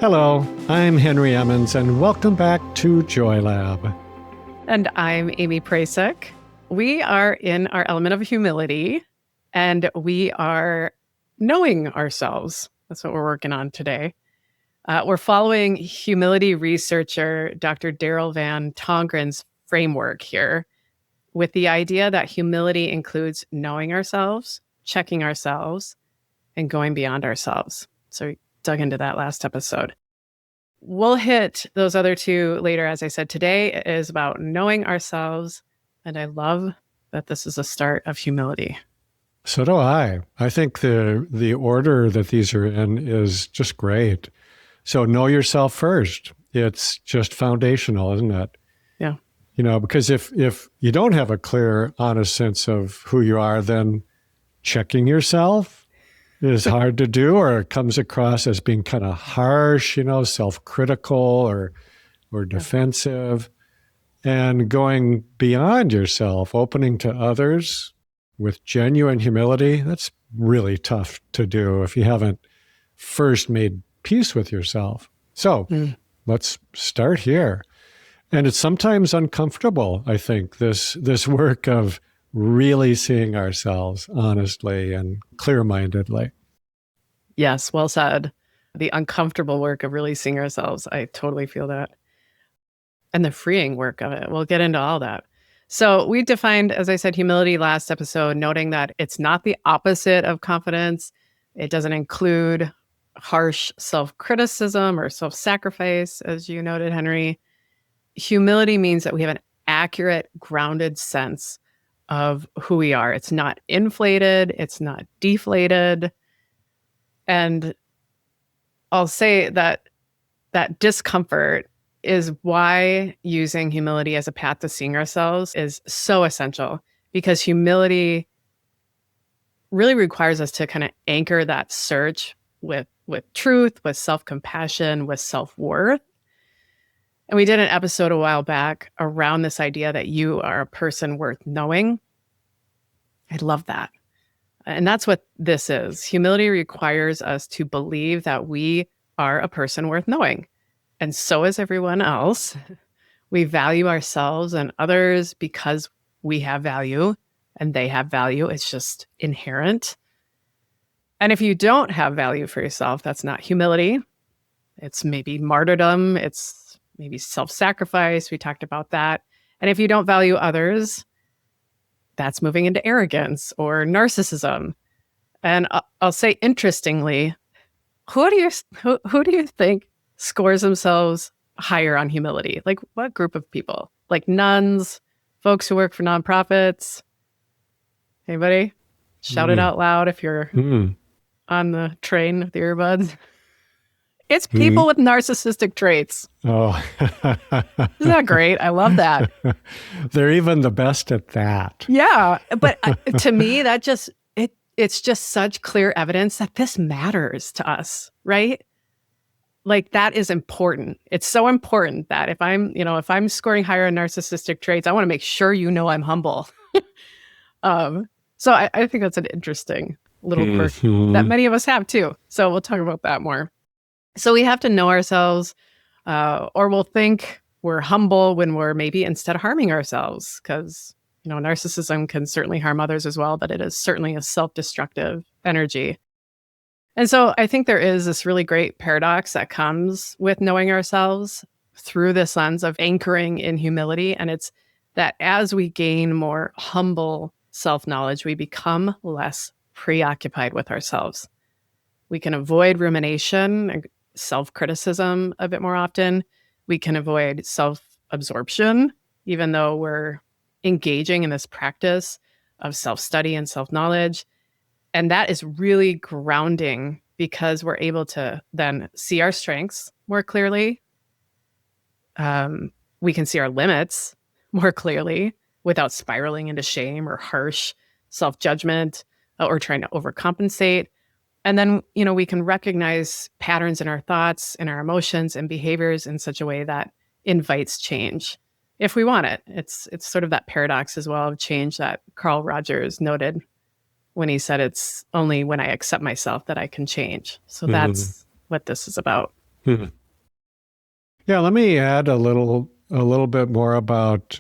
Hello, I'm Henry Emmons, and welcome back to Joy Lab. And I'm Aimee Prasek. We are in our element of humility, and we are knowing ourselves. That's what we're working on today. We're following humility researcher Dr. Daryl Van Tongeren's framework here, with the idea that humility includes knowing ourselves, checking ourselves, and going beyond ourselves. So we dug into that last episode. We'll hit those other two later. As I said, today is about knowing ourselves. And I love that this is a start of humility. So do I. I think the order that these are in is just great. So know yourself first. It's just foundational, isn't it? Yeah. You know, because if you don't have a clear, honest sense of who you are, then checking yourself is hard to do, or it comes across as being kind of harsh, self-critical or defensive. And going beyond yourself, opening to others with genuine humility, that's really tough to do if you haven't first made peace with yourself. So let's start here. And it's sometimes uncomfortable, I think, this work of really seeing ourselves honestly and clear-mindedly. Yes, well said. The uncomfortable work of really seeing ourselves. I totally feel that. And the freeing work of it. We'll get into all that. So we defined, as I said, humility last episode, noting that it's not the opposite of confidence. It doesn't include harsh self-criticism or self-sacrifice, as you noted, Henry. Humility means that we have an accurate, grounded sense of who we are. It's not inflated. It's not deflated. And I'll say that discomfort is why using humility as a path to seeing ourselves is so essential, because humility really requires us to kind of anchor that search with truth, with self-compassion, with self-worth. And we did an episode a while back around this idea that you are a person worth knowing. I love that. And that's what this is. Humility requires us to believe that we are a person worth knowing. And so is everyone else. We value ourselves and others because we have value and they have value. It's just inherent. And if you don't have value for yourself, that's not humility. It's maybe martyrdom. It's maybe self-sacrifice. We talked about that. And if you don't value others, that's moving into arrogance or narcissism. And I'll say, interestingly, who do you think scores themselves higher on humility? Like, what group of people? Like nuns, folks who work for nonprofits? Anybody? Shout it out loud if you're on the train with the earbuds. It's people with narcissistic traits. Oh. Isn't that great? I love that. They're even the best at that. Yeah. But to me, it's just such clear evidence that this matters to us, right? Like, that is important. It's so important that if I'm scoring higher on narcissistic traits, I want to make sure I'm humble. So I think that's an interesting little quirk that many of us have too. So we'll talk about that more. So we have to know ourselves, or we'll think we're humble when we're maybe instead harming ourselves, because narcissism can certainly harm others as well, but it is certainly a self-destructive energy. And so I think there is this really great paradox that comes with knowing ourselves through this lens of anchoring in humility. And it's that as we gain more humble self-knowledge, we become less preoccupied with ourselves. We can avoid rumination and self-criticism a bit more often. We can avoid self-absorption, even though we're engaging in this practice of self-study and self-knowledge. And that is really grounding, because we're able to then see our strengths more clearly. We can see our limits more clearly without spiraling into shame or harsh self-judgment or trying to overcompensate. And then, we can recognize patterns in our thoughts and our emotions and behaviors in such a way that invites change if we want it. It's sort of that paradox as well of change that Carl Rogers noted when he said it's only when I accept myself that I can change. So that's what this is about. Hmm. Yeah, let me add a little bit more about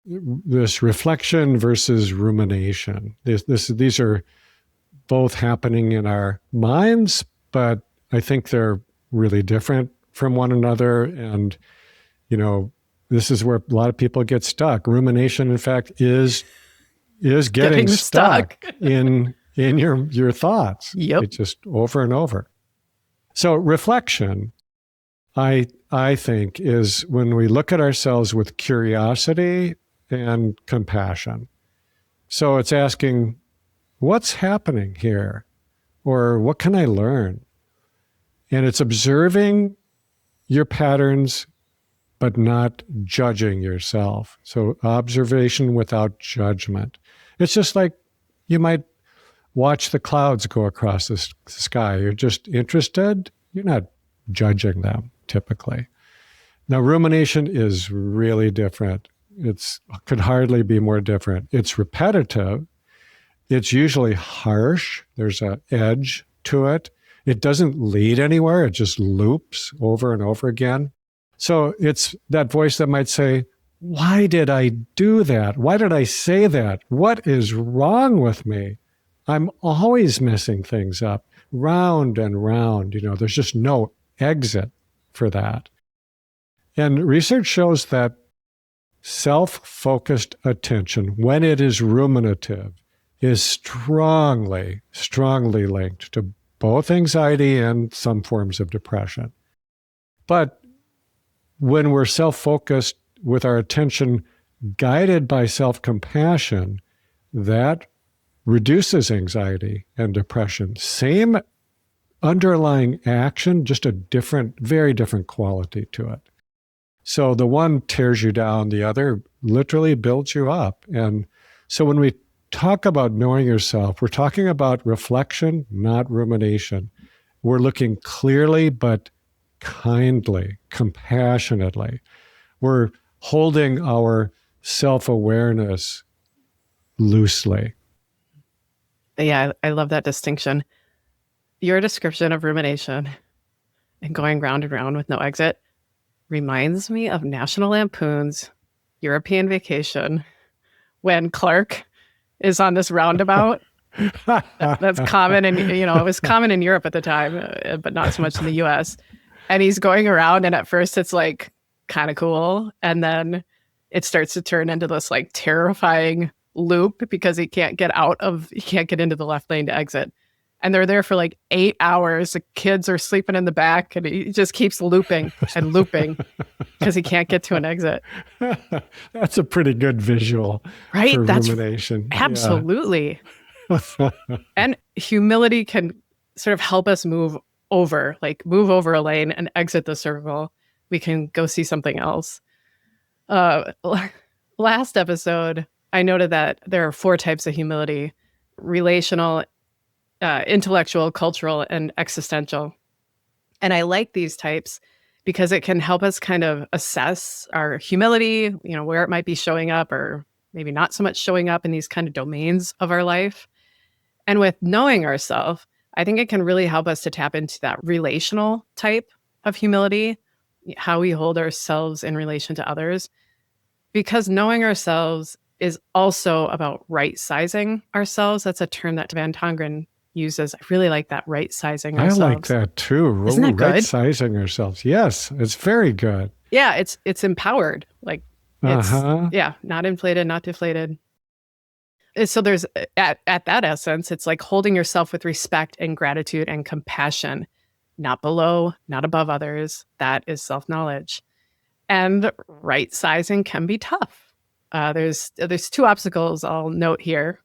this reflection versus rumination. These are both happening in our minds, but I think they're really different from one another. And, this is where a lot of people get stuck. Rumination, in fact, is getting stuck in your thoughts. Yep. It's just over and over. So reflection, I think, is when we look at ourselves with curiosity and compassion. So it's asking, what's happening here? Or what can I learn? And it's observing your patterns, but not judging yourself. So observation without judgment. It's just like you might watch the clouds go across the sky. You're just interested. You're not judging them typically. Now, rumination is really different. It could hardly be more different. It's repetitive. It's usually harsh. There's an edge to it. It doesn't lead anywhere. It just loops over and over again. So it's that voice that might say, why did I do that? Why did I say that? What is wrong with me? I'm always messing things up, round and round. There's just no exit for that. And research shows that self-focused attention, when it is ruminative, is strongly, strongly linked to both anxiety and some forms of depression. But when we're self-focused with our attention guided by self-compassion, that reduces anxiety and depression. Same underlying action, just a very different quality to it. So the one tears you down, the other literally builds you up. And so when we talk about knowing yourself, we're talking about reflection, not rumination. We're looking clearly, but kindly, compassionately. We're holding our self-awareness loosely. Yeah, I love that distinction. Your description of rumination and going round and round with no exit reminds me of National Lampoon's European Vacation when Clark is on this roundabout. That's common, and it was common in Europe at the time, but not so much in the US. And he's going around, and at first it's like kind of cool, and then it starts to turn into this like terrifying loop because he can't get into the left lane to exit. And they're there for like 8 hours. The kids are sleeping in the back, and he just keeps looping and looping because he can't get to an exit. That's a pretty good visual, right? For That's rumination. Absolutely. Yeah. And humility can sort of help us move over a lane and exit the circle. We can go see something else. Last episode, I noted that there are 4 types of humility: relational, intellectual, cultural, and existential. And I like these types because it can help us kind of assess our humility, where it might be showing up or maybe not so much showing up in these kind of domains of our life. And with knowing ourselves, I think it can really help us to tap into that relational type of humility, how we hold ourselves in relation to others. Because knowing ourselves is also about right-sizing ourselves. That's a term that Van Tongeren uses. I really like that, right-sizing ourselves. I like that too. Isn't that good? Right-sizing ourselves. Yes, it's very good. Yeah, it's empowered. Like, it's, not inflated, not deflated. So there's, at that essence, it's like holding yourself with respect and gratitude and compassion, not below, not above others. That is self-knowledge. And right-sizing can be tough. There's 2 obstacles I'll note here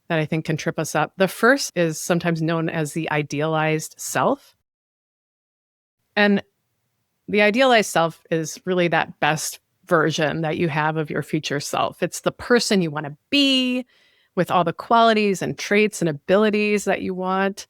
that I think can trip us up. The first is sometimes known as the idealized self. And the idealized self is really that best version that you have of your future self. It's the person you want to be with all the qualities and traits and abilities that you want,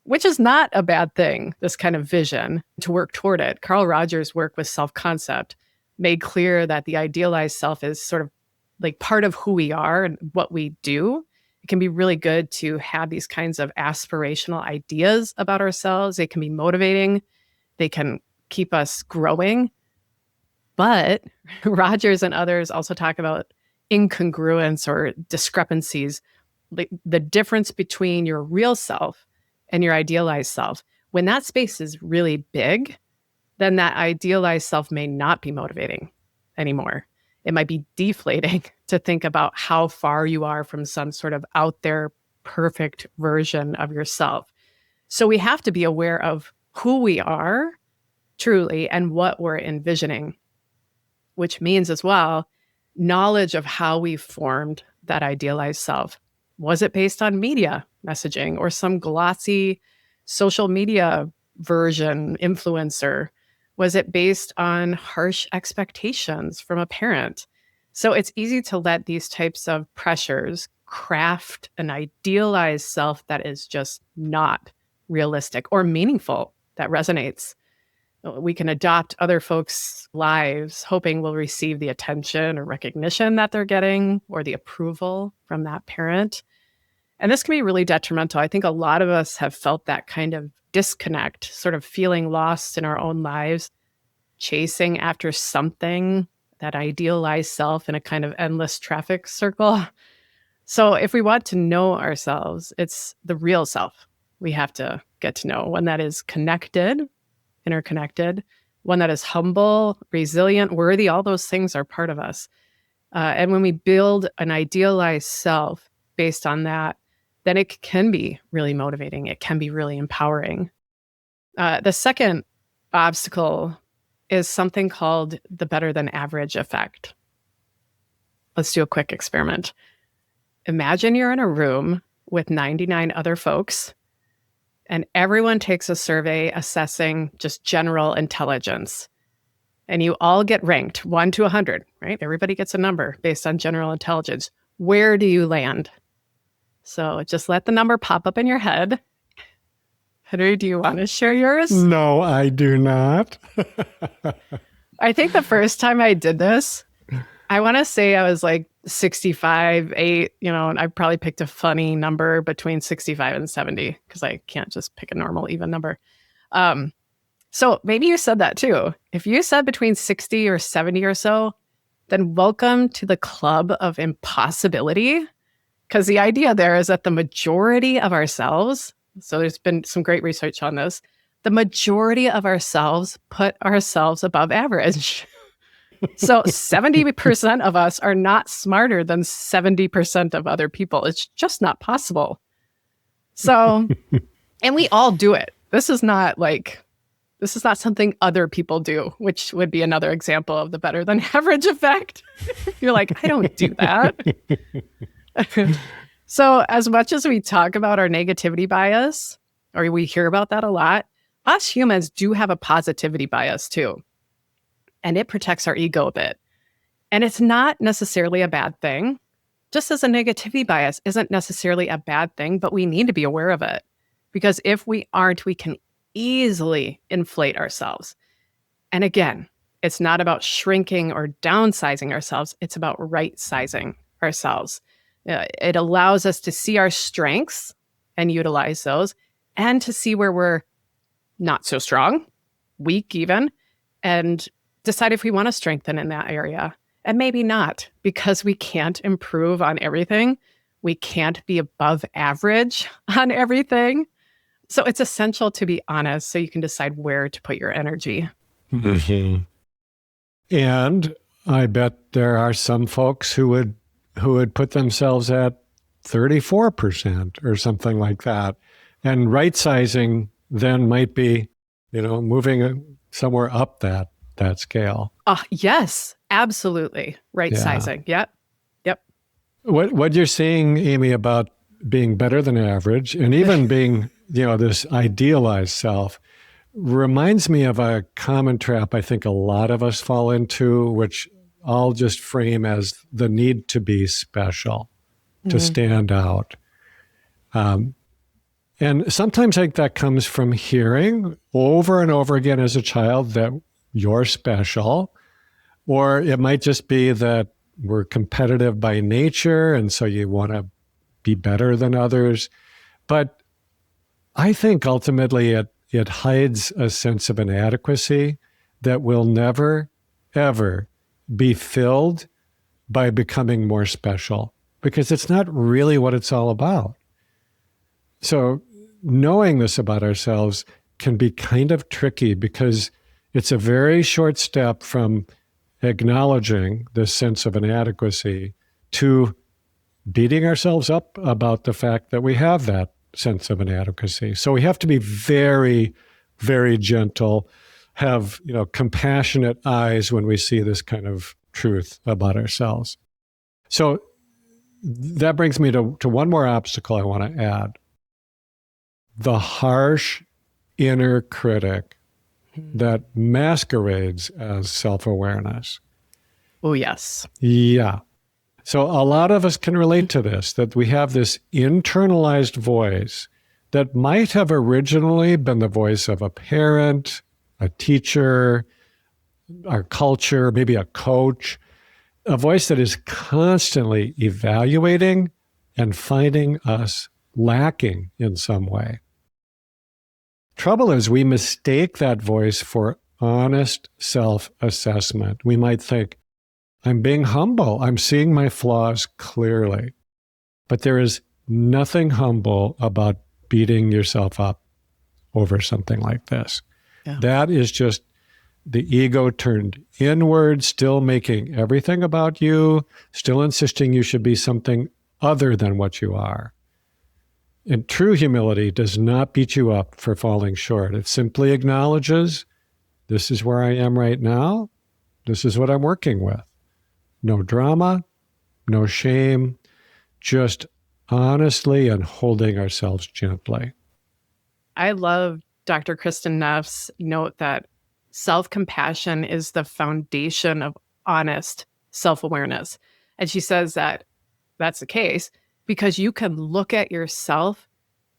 which is not a bad thing, this kind of vision, to work toward it. Carl Rogers' work with self-concept made clear that the idealized self is sort of like part of who we are and what we do. it can be really good to have these kinds of aspirational ideas about ourselves. They can be motivating. They can keep us growing. But Rogers and others also talk about incongruence or discrepancies, the difference between your real self and your idealized self. When that space is really big, then that idealized self may not be motivating anymore. It might be deflating to think about how far you are from some sort of out there perfect version of yourself. So we have to be aware of who we are truly and what we're envisioning, which means as well, knowledge of how we formed that idealized self. Was it based on media messaging or some glossy social media version influencer? Was it based on harsh expectations from a parent? So it's easy to let these types of pressures craft an idealized self that is just not realistic or meaningful, that resonates. We can adopt other folks' lives, hoping we'll receive the attention or recognition that they're getting or the approval from that parent. And this can be really detrimental. I think a lot of us have felt that kind of disconnect, sort of feeling lost in our own lives, chasing after something, that idealized self in a kind of endless traffic circle. So if we want to know ourselves, it's the real self we have to get to know, one that is connected, interconnected, one that is humble, resilient, worthy. All those things are part of us. And when we build an idealized self based on that, then it can be really motivating. It can be really empowering. The second obstacle is something called the better than average effect. Let's do a quick experiment. Imagine you're in a room with 99 other folks, and everyone takes a survey assessing just general intelligence. And you all get ranked 1 to 100, right? Everybody gets a number based on general intelligence. Where do you land? So just let the number pop up in your head. Henry, do you want to share yours? No, I do not. I think the first time I did this, I want to say I was like 65, 8, and I probably picked a funny number between 65 and 70 because I can't just pick a normal even number. So maybe you said that too. If you said between 60 or 70 or so, then welcome to the club of impossibility. Because the idea there is that the majority of ourselves, so there's been some great research on this, the majority of ourselves put ourselves above average. So 70% of us are not smarter than 70% of other people. It's just not possible. So, and we all do it. This is not something other people do, which would be another example of the better than average effect. You're like, I don't do that. So as much as we talk about our negativity bias, or we hear about that a lot, us humans do have a positivity bias too. And it protects our ego a bit. And it's not necessarily a bad thing. Just as a negativity bias isn't necessarily a bad thing, but we need to be aware of it. Because if we aren't, we can easily inflate ourselves. And again, it's not about shrinking or downsizing ourselves. It's about right-sizing ourselves. It allows us to see our strengths and utilize those, and to see where we're not so strong, weak even, and decide if we want to strengthen in that area. And maybe not, because we can't improve on everything. We can't be above average on everything. So it's essential to be honest so you can decide where to put your energy. Mm-hmm. And I bet there are some folks who would put themselves at 34% or something like that. And right sizing then might be, moving somewhere up that scale. Yes, absolutely. Right sizing. Yep. What you're saying, Aimee, about being better than average and even being, this idealized self reminds me of a common trap I think a lot of us fall into, which I'll just frame as the need to be special, to stand out. And sometimes I think that comes from hearing over and over again as a child that you're special, or it might just be that we're competitive by nature, and so you want to be better than others. But I think ultimately it hides a sense of inadequacy that will never, ever be filled by becoming more special, because it's not really what it's all about. So knowing this about ourselves can be kind of tricky, because it's a very short step from acknowledging this sense of inadequacy to beating ourselves up about the fact that we have that sense of inadequacy. So we have to be very, very gentle, have, compassionate eyes when we see this kind of truth about ourselves. So that brings me to one more obstacle I want to add. The harsh inner critic that masquerades as self-awareness. Oh, yes. Yeah. So a lot of us can relate to this, that we have this internalized voice that might have originally been the voice of a parent, a teacher, our culture, maybe a coach, a voice that is constantly evaluating and finding us lacking in some way. Trouble is, we mistake that voice for honest self-assessment. We might think, I'm being humble. I'm seeing my flaws clearly. But there is nothing humble about beating yourself up over something like this. Yeah. That is just the ego turned inward, still making everything about you, still insisting you should be something other than what you are. And true humility does not beat you up for falling short. It simply acknowledges, this is where I am right now. This is what I'm working with. No drama, no shame, just honestly and holding ourselves gently. I love Dr. Kristin Neff's note that self-compassion is the foundation of honest self-awareness. And she says that that's the case because you can look at yourself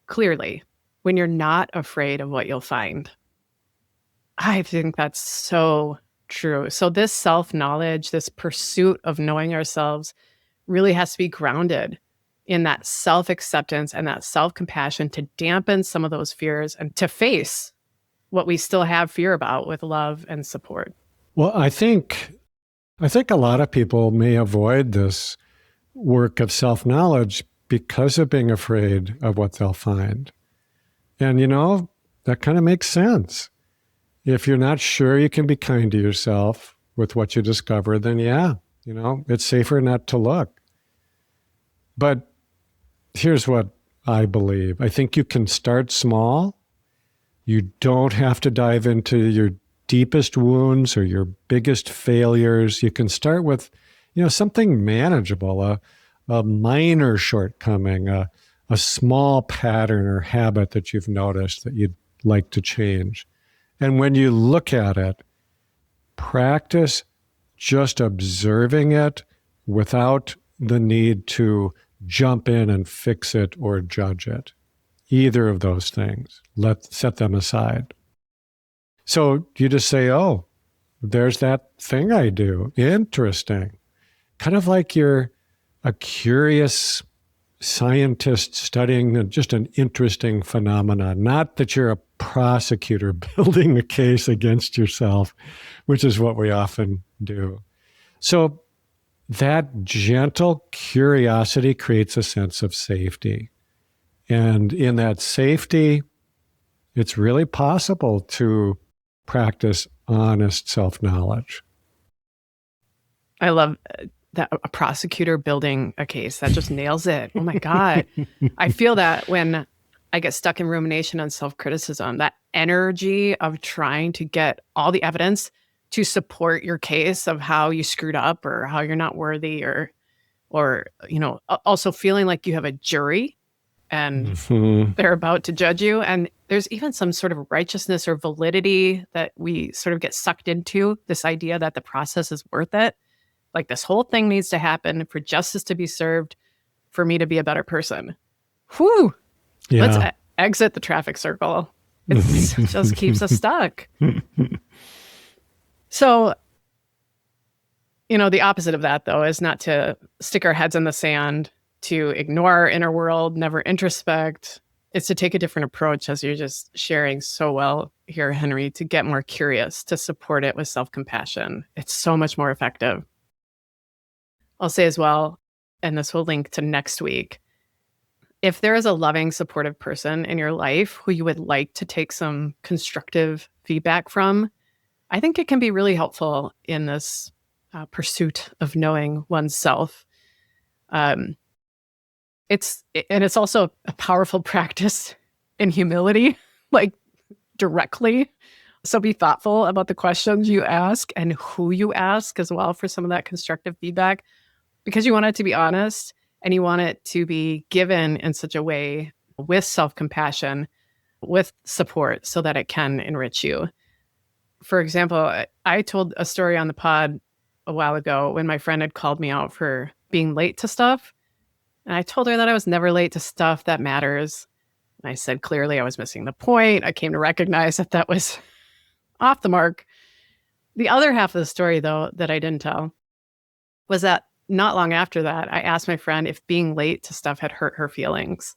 clearly when you're not afraid of what you'll find. I think that's so true. So this self-knowledge, this pursuit of knowing ourselves really has to be grounded in that self-acceptance and that self-compassion to dampen some of those fears and to face what we still have fear about with love and support. Well, I think a lot of people may avoid this work of self-knowledge because of being afraid of what they'll find. And, that kind of makes sense. If you're not sure you can be kind to yourself with what you discover, then it's safer not to look. But here's what I believe. I think you can start small. You don't have to dive into your deepest wounds or your biggest failures. You can start with, something manageable, a minor shortcoming, a small pattern or habit that you've noticed that you'd like to change. And when you look at it, practice just observing it without the need to jump in and fix it or judge it. Either of those things. Set them aside. So you just say, oh, there's that thing I do. Interesting. Kind of like you're a curious scientist studying just an interesting phenomenon. Not that you're a prosecutor building a case against yourself, which is what we often do. So that gentle curiosity creates a sense of safety. And in that safety, it's really possible to practice honest self-knowledge. I love that a prosecutor building a case. That just nails it. Oh my God. I feel that when I get stuck in rumination and self-criticism, that energy of trying to get all the evidence to support your case of how you screwed up or how you're not worthy or also feeling like you have a jury and they're about to judge you. And there's even some sort of righteousness or validity that we sort of get sucked into, this idea that the process is worth it. Like this whole thing needs to happen for justice to be served, for me to be a better person. Whew. Yeah. Let's exit the traffic circle. It just keeps us stuck. So, the opposite of that, though, is not to stick our heads in the sand to ignore our inner world, never introspect. It's to take a different approach, as you're just sharing so well here, Henry, to get more curious, to support it with self-compassion. It's so much more effective. I'll say as well, and this will link to next week, if there is a loving, supportive person in your life who you would like to take some constructive feedback from, I think it can be really helpful in this pursuit of knowing oneself. It's also a powerful practice in humility, like directly. So be thoughtful about the questions you ask and who you ask as well for some of that constructive feedback, because you want it to be honest and you want it to be given in such a way with self-compassion, with support, so that it can enrich you. For example, I told a story on the pod a while ago when my friend had called me out for being late to stuff. And I told her that I was never late to stuff that matters. And I said, clearly I was missing the point. I came to recognize that that was off the mark. The other half of the story, though, that I didn't tell was that not long after that, I asked my friend if being late to stuff had hurt her feelings.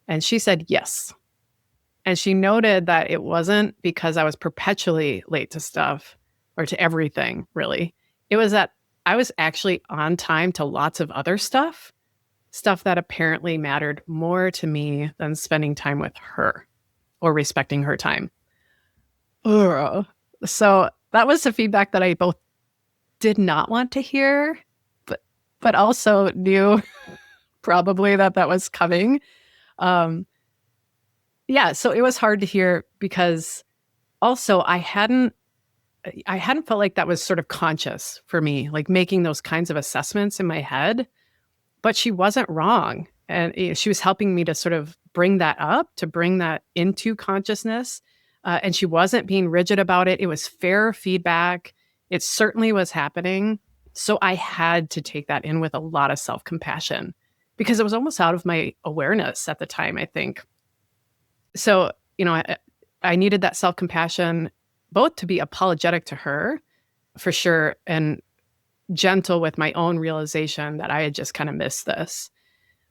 And she said yes. And she noted that it wasn't because I was perpetually late to stuff or to everything, really. It was that I was actually on time to lots of other stuff that apparently mattered more to me than spending time with her or respecting her time. Ugh. So that was the feedback that I both did not want to hear, but also knew probably that was coming. Yeah, so it was hard to hear because also I hadn't felt like that was sort of conscious for me, like making those kinds of assessments in my head. But she wasn't wrong. And she was helping me to sort of bring that up, to bring that into consciousness. And she wasn't being rigid about it. It was fair feedback. It certainly was happening. So I had to take that in with a lot of self-compassion because it was almost out of my awareness at the time, I think. So, I needed that self-compassion, both to be apologetic to her, for sure, and gentle with my own realization that I had just kind of missed this.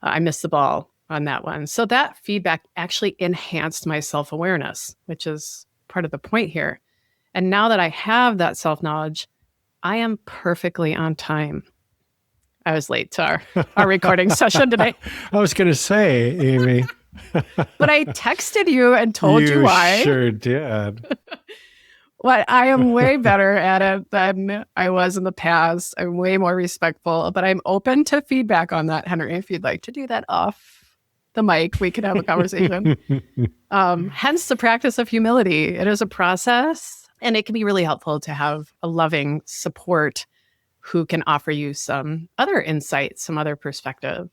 I missed the ball on that one. So that feedback actually enhanced my self-awareness, which is part of the point here. And now that I have that self-knowledge, I am perfectly on time. I was late to our recording session today. I was going to say, Aimee. But I texted you and told you why. You sure did. Well, I am way better at it than I was in the past. I'm way more respectful, but I'm open to feedback on that, Henry. If you'd like to do that off the mic, we can have a conversation. Hence the practice of humility. It is a process, and it can be really helpful to have a loving support who can offer you some other insight, some other perspective.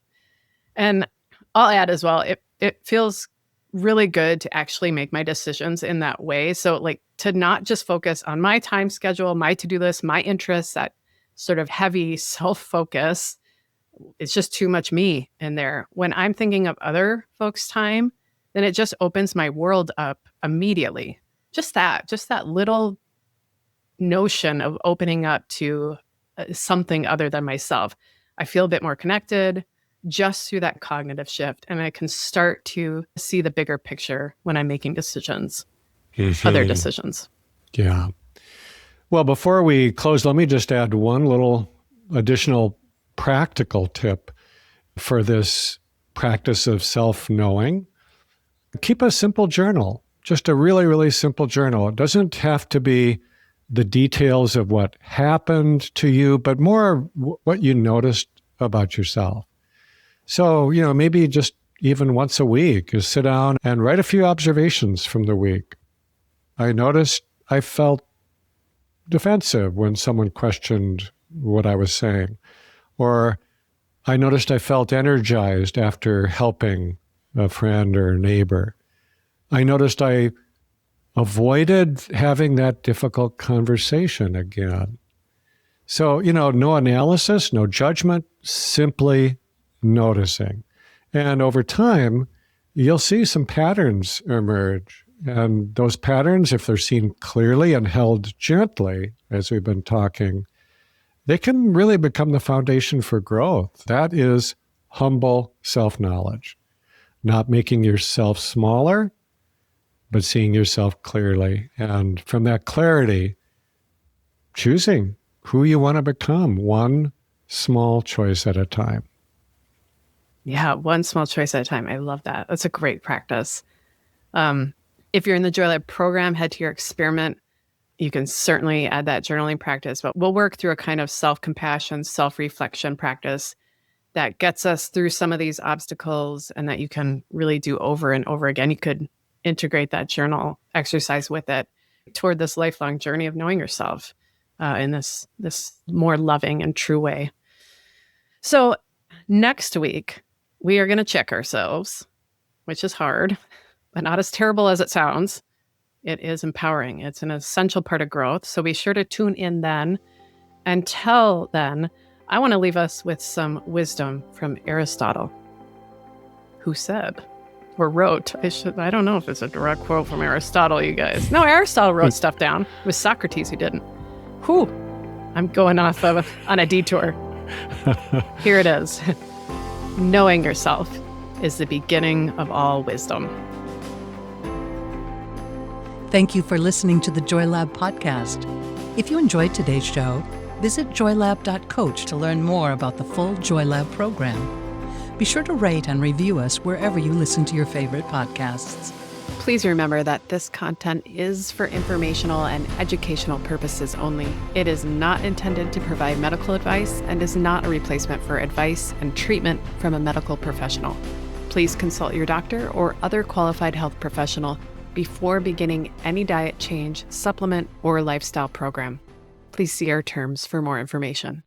And I'll add as well, it feels really good to actually make my decisions in that way. So like to not just focus on my time schedule, my to-do list, my interests, that sort of heavy self-focus. It's just too much me in there. When I'm thinking of other folks' time, then it just opens my world up immediately. Just that little notion of opening up to something other than myself. I feel a bit more connected just through that cognitive shift. And I can start to see the bigger picture when I'm making decisions, other decisions. Yeah. Well, before we close, let me just add one little additional practical tip for this practice of self-knowing. Keep a simple journal, just a really, really simple journal. It doesn't have to be the details of what happened to you, but more what you noticed about yourself. So, maybe just even once a week, you sit down and write a few observations from the week. I noticed I felt defensive when someone questioned what I was saying. Or I noticed I felt energized after helping a friend or a neighbor. I noticed I avoided having that difficult conversation again. So, no analysis, no judgment, simply noticing. And over time, you'll see some patterns emerge. And those patterns, if they're seen clearly and held gently, as we've been talking, they can really become the foundation for growth. That is humble self-knowledge, not making yourself smaller, but seeing yourself clearly. And from that clarity, choosing who you want to become, one small choice at a time. Yeah, one small choice at a time. I love that. That's a great practice. If you're in the Joy Lab program, head to your experiment. You can certainly add that journaling practice, but we'll work through a kind of self-compassion, self-reflection practice that gets us through some of these obstacles and that you can really do over and over again. You could integrate that journal exercise with it toward this lifelong journey of knowing yourself in this more loving and true way. So next week, we are going to check ourselves, which is hard, but not as terrible as it sounds. It is empowering. It's an essential part of growth. So be sure to tune in then. Until then, I want to leave us with some wisdom from Aristotle, who said, or wrote, I don't know if it's a direct quote from Aristotle, you guys. No, Aristotle wrote stuff down. It was Socrates who didn't. Whew, I'm going off on a detour. Here it is. Knowing yourself is the beginning of all wisdom. Thank you for listening to the Joy Lab podcast. If you enjoyed today's show, visit joylab.coach to learn more about the full Joy Lab program. Be sure to rate and review us wherever you listen to your favorite podcasts. Please remember that this content is for informational and educational purposes only. It is not intended to provide medical advice and is not a replacement for advice and treatment from a medical professional. Please consult your doctor or other qualified health professional before beginning any diet change, supplement, or lifestyle program. Please see our terms for more information.